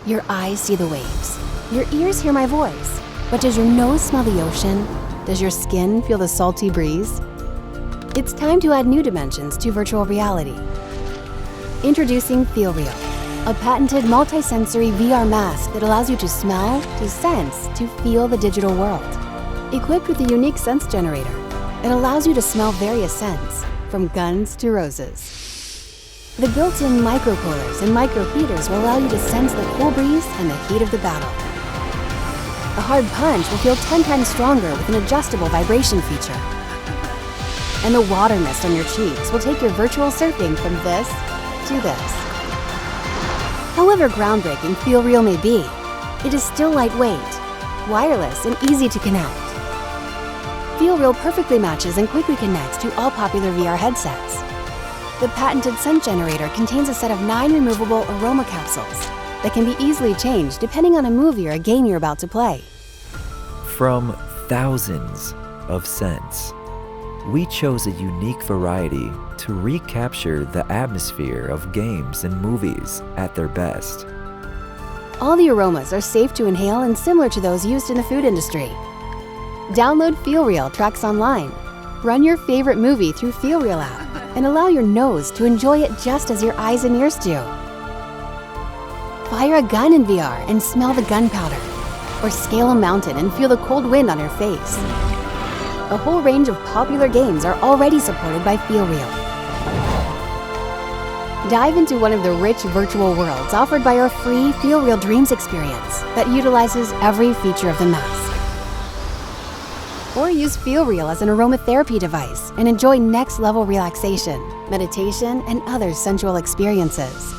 Your eyes see the waves. Your ears hear my voice. But does your nose smell the ocean? Does your skin feel the salty breeze? It's time to add new dimensions to virtual reality. Introducing FeelReal, a patented multi-sensory VR mask that allows you to smell, to sense, to feel the digital world. Equipped with a unique sense generator, it allows you to smell various scents, from guns to roses. The built-in microcoolers and microheaters will allow you to sense the cool breeze and the heat of the battle. A hard punch will feel 10 times stronger with an adjustable vibration feature. And the water mist on your cheeks will take your virtual surfing from this to this. However groundbreaking FeelReal may be, it is still lightweight, wireless, and easy to connect. FeelReal perfectly matches and quickly connects to all popular VR headsets. The patented scent generator contains a set of 9 removable aroma capsules that can be easily changed depending on a movie or a game you're about to play. From thousands of scents, we chose a unique variety to recapture the atmosphere of games and movies at their best. All the aromas are safe to inhale and similar to those used in the food industry. Download FeelReal tracks online. Run your favorite movie through FeelReal app and allow your nose to enjoy it just as your eyes and ears do. Fire a gun in VR and smell the gunpowder, or scale a mountain and feel the cold wind on your face. A whole range of popular games are already supported by FeelReal. Dive into one of the rich virtual worlds offered by our free FeelReal Dreams experience that utilizes every feature of the mask. Or use FeelReal as an aromatherapy device and enjoy next-level relaxation, meditation, and other sensual experiences.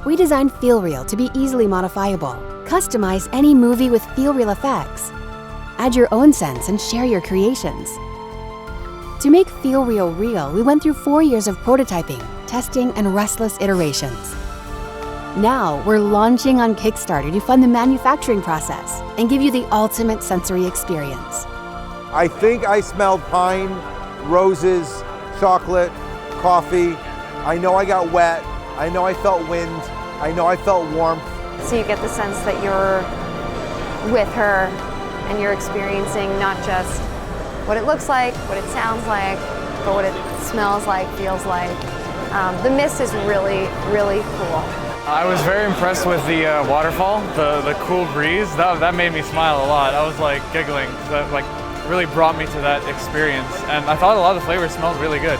We designed FeelReal to be easily modifiable. Customize any movie with FeelReal effects. Add your own scents and share your creations. To make FeelReal real, we went through 4 years of prototyping, testing, and restless iterations. Now, we're launching on Kickstarter to fund the manufacturing process and give you the ultimate sensory experience. I think I smelled pine, roses, chocolate, coffee. I know I got wet. I know I felt wind. I know I felt warmth. So you get the sense that you're with her and you're experiencing not just what it looks like, what it sounds like, but what it smells like, feels like. The mist is really, really cool. I was very impressed with the waterfall, the cool breeze. That made me smile a lot. I was like giggling. That like really brought me to that experience. And I thought a lot of the flavors smelled really good.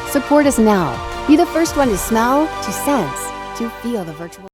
Support us now. Be the first one to smell, to sense, to feel the virtual